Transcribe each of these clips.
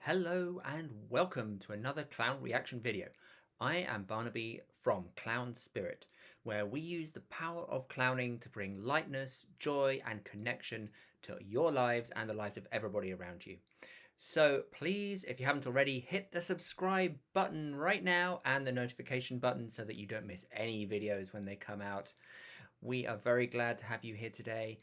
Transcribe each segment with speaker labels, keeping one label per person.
Speaker 1: Hello and welcome to another clown reaction video. I am Barnaby from Clown Spirit, where we use the power of clowning to bring lightness, joy and connection to your lives and the lives of everybody around you. So please, if you haven't already, hit the subscribe button right now and the notification button so that you don't miss any videos when they come out. We are very glad to have you here today.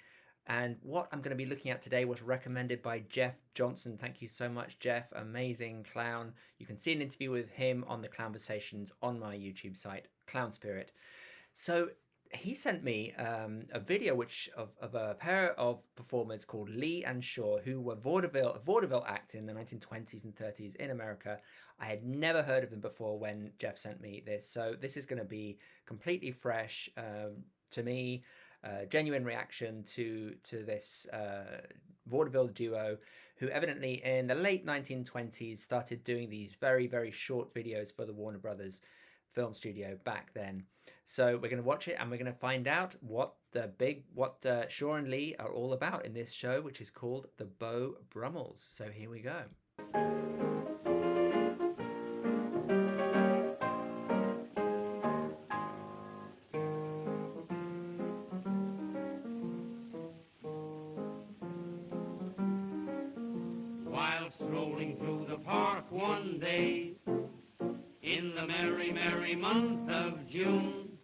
Speaker 1: And what I'm going to be looking at today was recommended by Jeff Johnson. Thank you so much, Jeff. Amazing clown. You can see an interview with him on the Clownversations on my YouTube site, Clown Spirit. So he sent me a video of a pair of performers called Lee and Shaw, who were a vaudeville act in the 1920s and 30s in America. I had never heard of them before when Jeff sent me this. So this is going to be completely fresh to me. Genuine reaction to this vaudeville duo who evidently in the late 1920s started doing these very short videos for the Warner Brothers film studio back then. So we're going to watch it and we're going to find out what Shaw and Lee are all about in this show, which is called The Beau Brummels. So here we go.
Speaker 2: While strolling through the park one day, in the merry month of June,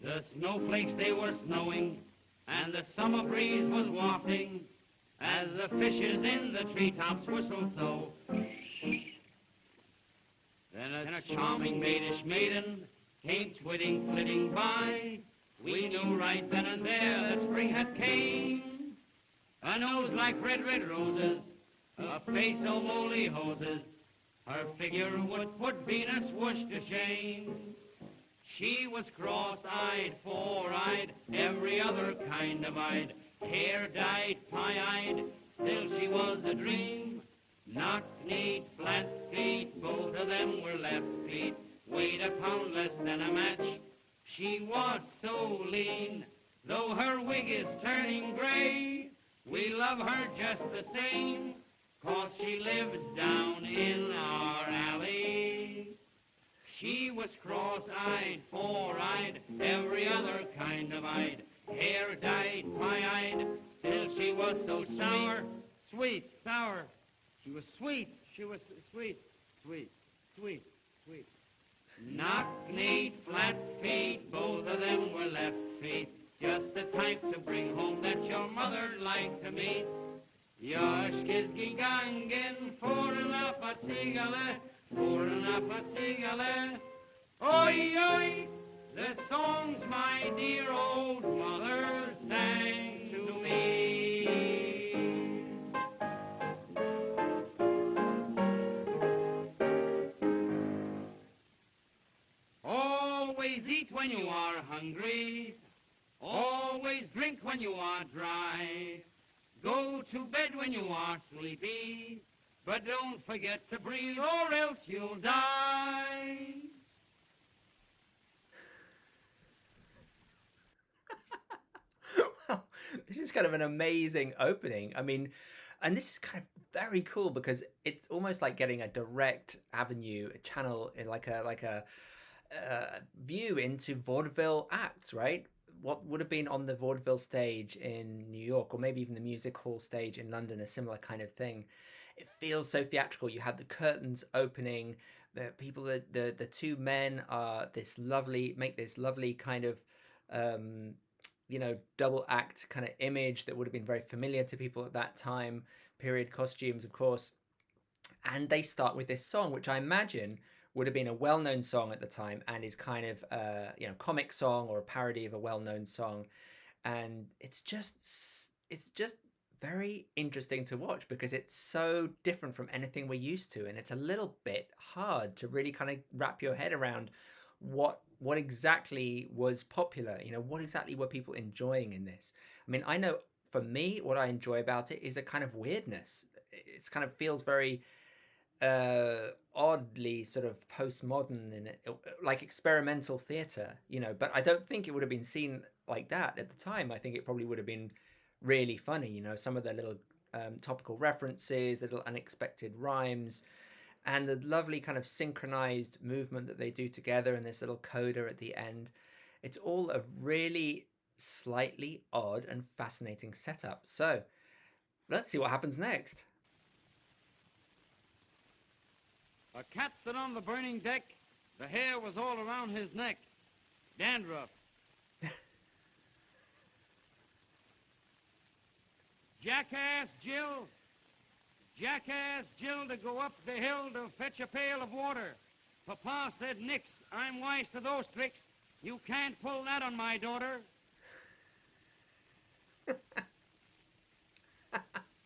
Speaker 2: the snowflakes they were snowing, and the summer breeze was wafting, as the fishes in the treetops whistled so. Then a charming maidish maiden came flitting by. We knew right then and there that spring had came. A nose like red roses, a face of woolly hoses, her figure would put Venus Wush to shame. She was cross-eyed, four-eyed, every other kind of eyed, hair dyed, pie-eyed, still she was a dream. Knock-kneed, flat feet, both of them were left feet, weighed a pound less than a match. She was so lean, though her wig is turning gray, we love her just the same, 'cause she lives down in our alley. She was cross-eyed, four-eyed, every other kind of eyed, hair dyed, pie-eyed, still she was so sour, sweet, sour. She was sweet, sweet. Knock-kneed, flat feet, both of them were left feet, just the type to bring home that your mother'd like to meet. Jaskizgigangen, forna fatigale, oi, oi, the songs my dear old mother sang to me. Always eat when you are hungry, always drink when you are dry, go to bed when you are sleepy, but don't forget to breathe or else you'll die.
Speaker 1: Well, this is kind of an amazing opening. I mean, and this is kind of very cool because it's almost like getting a direct avenue, a channel, like a view into vaudeville acts, right? What would have been on the vaudeville stage in New York, or maybe even the music hall stage in London, a similar kind of thing. It feels so theatrical. You had the curtains opening, the people, the two men are make this lovely kind of double act kind of image that would have been very familiar to people at that time, period costumes, of course. And they start with this song, which I imagine would have been a well-known song at the time and is kind of comic song or a parody of a well-known song. And it's just very interesting to watch because it's so different from anything we're used to, and it's a little bit hard to really kind of wrap your head around what exactly was popular. What exactly were people enjoying in this? I mean, I know for me what I enjoy about it is a kind of weirdness. It's kind of feels very oddly sort of postmodern and like experimental theater, but I don't think it would have been seen like that at the time. I think it probably would have been really funny. Some of the little topical references, little unexpected rhymes, and the lovely kind of synchronized movement that they do together and this little coda at the end. It's all a really slightly odd and fascinating setup. So let's see what happens next.
Speaker 2: A cat sat on the burning deck. The hair was all around his neck. Dandruff. Jackass Jill. Jackass Jill to go up the hill to fetch a pail of water. Papa said, "Nix, I'm wise to those tricks. You can't pull that on my daughter."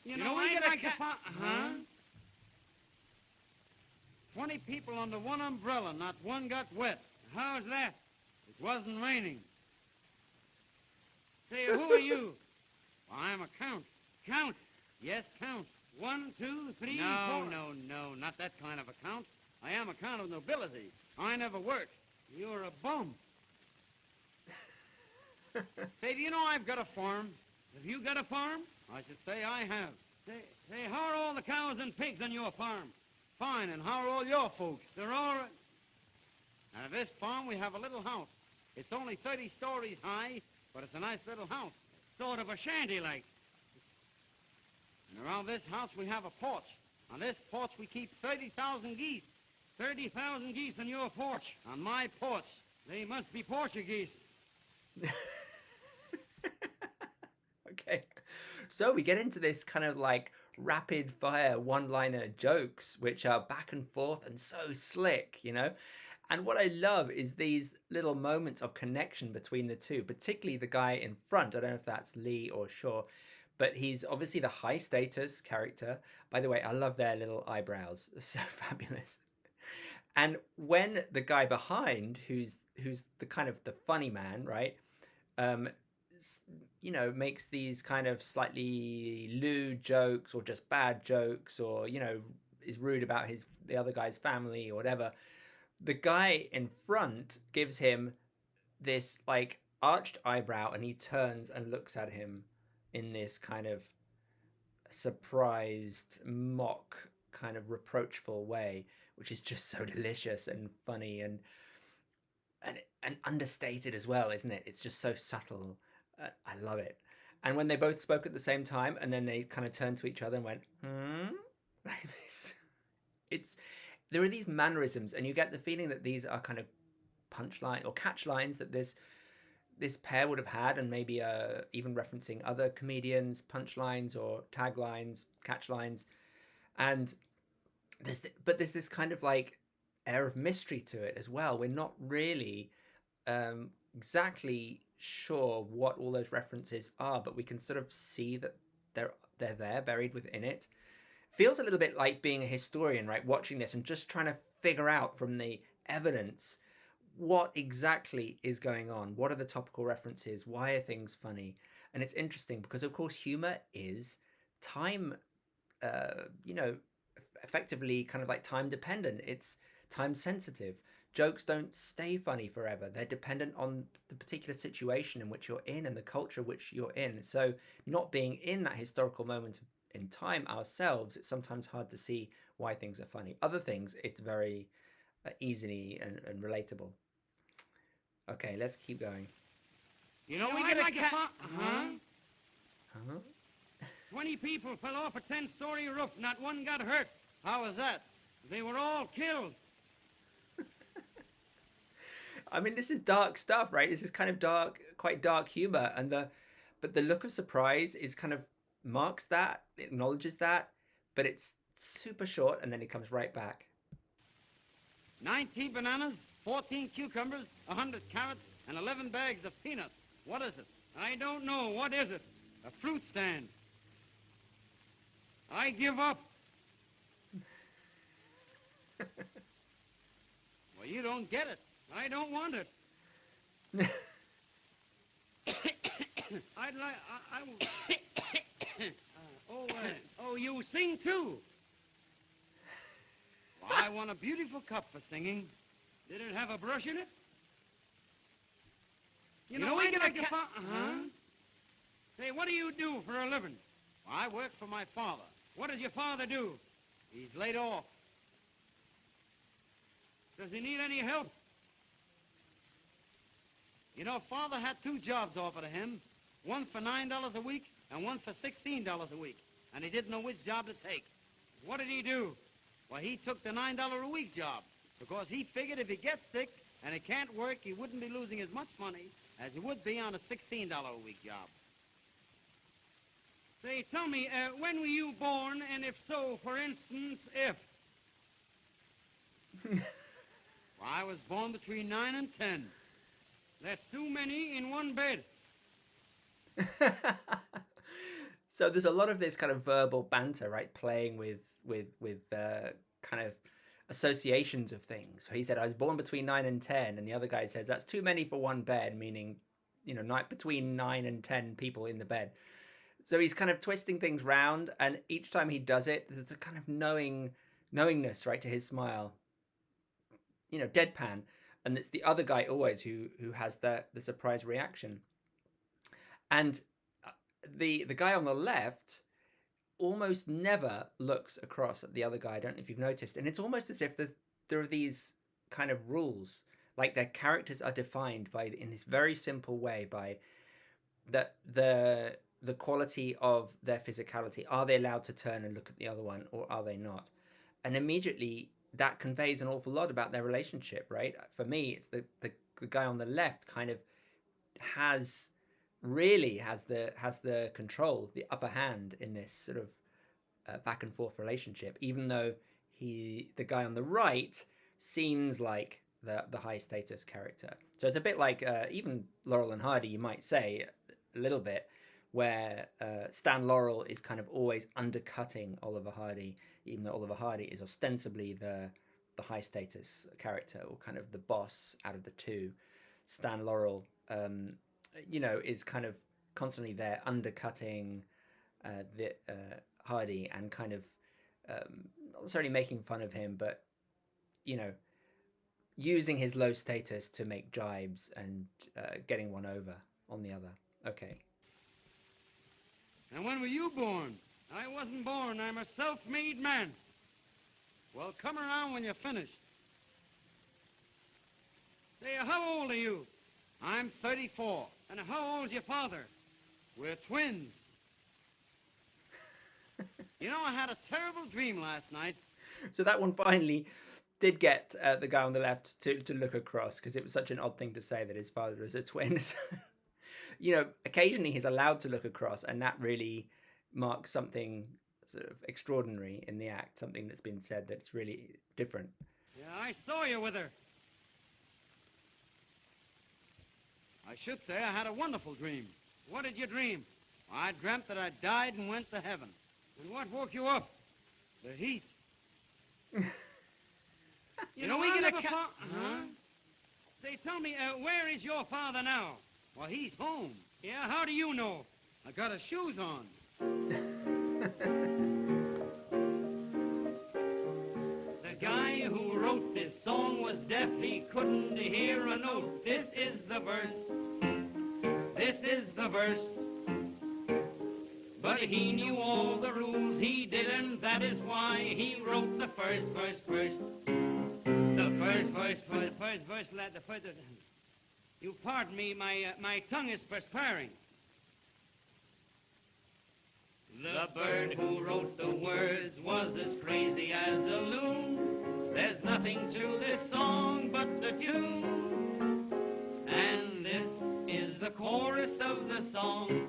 Speaker 2: You know we get like Huh? 20 people under one umbrella, not one got wet. How's that? It wasn't raining. Say, who are you? Well, I'm a count. Count? Yes, count. 1, 2, 3, 4. No, not that kind of a count. I am a count of nobility. I never worked. You're a bum. Say, do you know I've got a farm? Have you got a farm? I should say I have. Say, how are all the cows and pigs on your farm? Fine, and how are all your folks? They're all right. Now, at this farm, we have a little house. It's only 30 stories high, but it's a nice little house. Sort of a shanty like. And around this house, we have a porch. On this porch, we keep 30,000 geese. 30,000 geese on your porch. On my porch. They must be Portuguese.
Speaker 1: Okay. So we get into this kind of like rapid fire one-liner jokes, which are back and forth and so slick, you know? And what I love is these little moments of connection between the two, particularly the guy in front. I don't know if that's Lee or Shaw, but he's obviously the high status character. By the way, I love their little eyebrows. They're so fabulous. And when the guy behind, who's the kind of the funny man, right? You know, makes these kind of slightly lewd jokes or just bad jokes, or, you know, is rude about the other guy's family or whatever. The guy in front gives him this like arched eyebrow, and he turns and looks at him in this kind of surprised, mock, kind of reproachful way, which is just so delicious and funny and understated as well, isn't it? It's just so subtle. I love it. And when they both spoke at the same time, and then they kind of turned to each other and went, like this. There are these mannerisms, and you get the feeling that these are kind of punchline or catch lines that this pair would have had, and maybe even referencing other comedians' punchlines or taglines, catch lines. And there's this kind of like air of mystery to it as well. We're not really exactly sure what all those references are, but we can sort of see that they're there buried within it. Feels a little bit like being a historian, right? Watching this and just trying to figure out from the evidence what exactly is going on. What are the topical references? Why are things funny? And it's interesting because, of course, humor is time, effectively kind of like time dependent. It's time sensitive. Jokes don't stay funny forever. They're dependent on the particular situation in which you're in and the culture which you're in. So not being in that historical moment in time ourselves, it's sometimes hard to see why things are funny. Other things, it's very easily and relatable. Okay, let's keep going.
Speaker 2: You know, we get like a... Huh? 20 people fell off a 10-story roof. Not one got hurt. How was that? They were all killed.
Speaker 1: I mean, this is dark stuff, right? This is kind of dark, quite dark humor, but the look of surprise is kind of marks that, it acknowledges that, but it's super short, and then it comes right back.
Speaker 2: 19 bananas, 14 cucumbers, 100 carrots, and 11 bags of peanuts. What is it? I don't know. What is it? A fruit stand. I give up. Well, you don't get it. I don't want it. I'd like... Oh, you sing too? Well, I want a beautiful cup for singing. Did it have a brush in it? You know we get like a... Huh? Say, what do you do for a living? I work for my father. What does your father do? He's laid off. Does he need any help? You know, Father had 2 jobs offered to him, one for $9 a week and one for $16 a week, and he didn't know which job to take. What did he do? Well, he took the $9 a week job because he figured if he gets sick and he can't work, he wouldn't be losing as much money as he would be on a $16 a week job. Say, tell me, when were you born, and if so, for instance, if? Well, I was born between 9 and 10. That's too many in one bed.
Speaker 1: So there's a lot of this kind of verbal banter, right? Playing with kind of associations of things. So he said, I was born between 9 and 10. And the other guy says, that's too many for one bed, meaning, you know, between 9 and 10 people in the bed. So he's kind of twisting things round. And each time he does it, there's a kind of knowingness, right, to his smile. You know, deadpan. And it's the other guy always who has the surprise reaction. And the guy on the left almost never looks across at the other guy. I don't know if you've noticed. And it's almost as if there are these kind of rules, like their characters are defined by, in this very simple way, by the quality of their physicality. Are they allowed to turn and look at the other one, or are they not? And immediately that conveys an awful lot about their relationship, right? For me, it's the guy on the left kind of has the control, the upper hand in this sort of back and forth relationship, even though the guy on the right seems like the high status character. So it's a bit like even Laurel and Hardy, you might say, a little bit, where Stan Laurel is kind of always undercutting Oliver Hardy, even though Oliver Hardy is ostensibly the high status character, or kind of the boss out of the two. Stan Laurel, you know, is kind of constantly there undercutting Hardy, and kind of not necessarily making fun of him, but, you know, using his low status to make jibes and getting one over on the other. Okay.
Speaker 2: And when were you born? I wasn't born. I'm a self-made man. Well, come around when you're finished. Say, how old are you? I'm 34. And how old's your father? We're twins. You know, I had a terrible dream last night.
Speaker 1: So that one finally did get the guy on the left to look across, because it was such an odd thing to say that his father is a twin. You know, occasionally he's allowed to look across, and that really marks something sort of extraordinary in the act, something that's been said that's really different.
Speaker 2: Yeah, I saw you with her. I should say I had a wonderful dream. What did you dream? I dreamt that I died and went to heaven. And what woke you up? The heat. You know, we get a Huh? Say, tell me, where is your father now? Well, he's home. Yeah, how do you know? I got his shoes on. The guy who wrote this song was deaf. He couldn't hear a note. This is the verse. This is the verse. But he knew all the rules. He didn't. That is why he wrote the first verse first. The first verse, lad. The first. You pardon me, my tongue is perspiring. The bird who wrote the words was as crazy as a loon. There's nothing to this song but the tune. And this is the chorus of the song.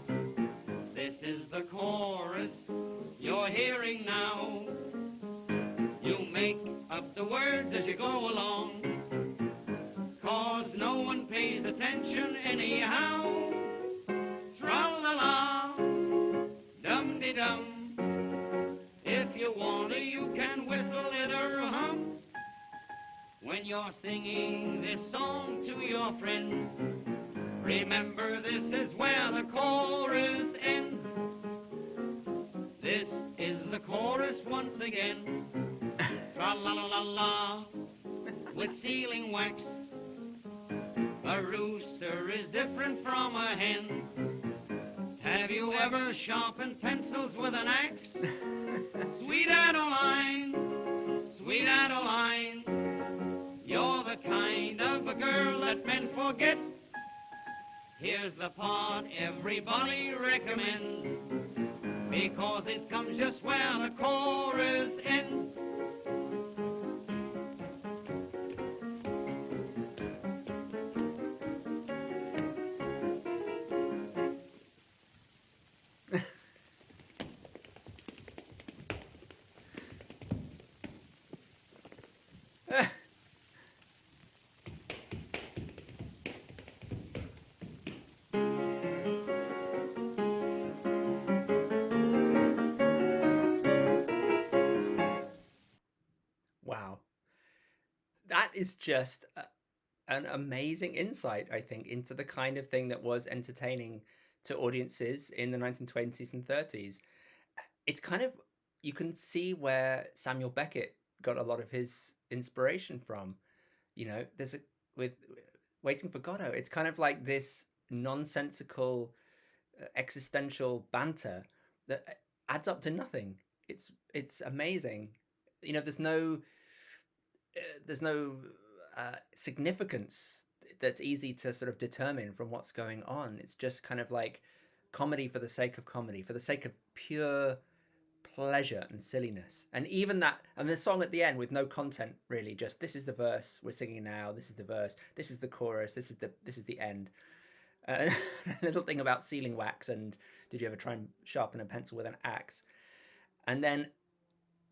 Speaker 2: This is the chorus you're hearing now. You make up the words as you go along, 'cause no one pays attention anyhow. Tra-la-la, dum-de-dum. If you want to, you can whistle it or hum. When you're singing this song to your friends, remember this is where the chorus ends. This is the chorus once again. Tra-la-la-la-la, with sealing wax. A rooster is different from a hen. Have you ever sharpened pencils with an axe? Sweet Adeline, sweet Adeline, you're the kind of a girl that men forget. Here's the part everybody recommends, because it comes just where the chorus ends.
Speaker 1: Wow. That is just an amazing insight, I think, into the kind of thing that was entertaining to audiences in the 1920s and 30s. It's kind of, you can see where Samuel Beckett got a lot of his inspiration from. You know, there's a, with Waiting for Godot, it's kind of like this nonsensical existential banter that adds up to nothing. It's amazing. You know, there's no significance that's easy to sort of determine from what's going on. It's just kind of like comedy for the sake of comedy, for the sake of pure pleasure and silliness. And even that, and the song at the end with no content really, just this is the verse we're singing now, this is the verse, this is the chorus, this is the end. A little thing about sealing wax and did you ever try and sharpen a pencil with an axe? And then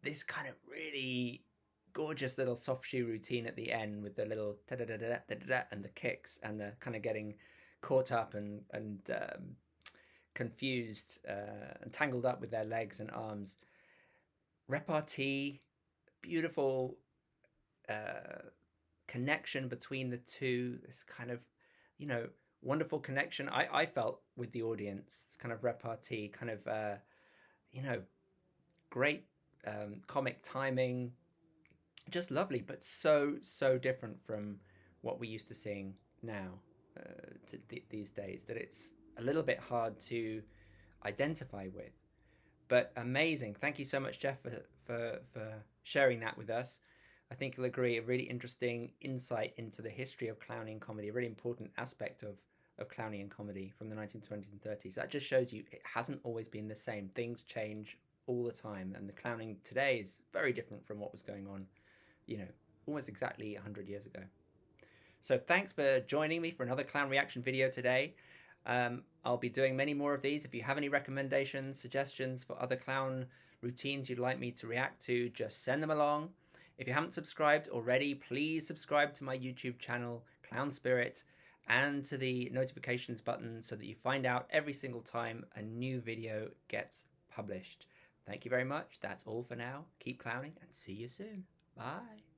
Speaker 1: this kind of really gorgeous little soft shoe routine at the end with the little da-da-da-da-da-da and the kicks and the kind of getting caught up and confused and tangled up with their legs and arms. Repartee, beautiful connection between the two. This kind of, you know, wonderful connection I felt with the audience. It's kind of repartee, kind of, you know, great comic timing, just lovely, but so different from what we're used to seeing now these days, that it's a little bit hard to identify with. But amazing. Thank you so much, Jeff, for sharing that with us. I think you'll agree, a really interesting insight into the history of clowning comedy, a really important aspect of clowning and comedy from the 1920s and 30s. That just shows you it hasn't always been the same. Things change all the time, and the clowning today is very different from what was going on, you know, almost exactly 100 years ago. So thanks for joining me for another clown reaction video today. I'll be doing many more of these. If you have any recommendations, suggestions for other clown routines you'd like me to react to, just send them along. If you haven't subscribed already, please subscribe to my YouTube channel, Clown Spirit, and to the notifications button so that you find out every single time a new video gets published. Thank you very much. That's all for now. Keep clowning and see you soon. Bye.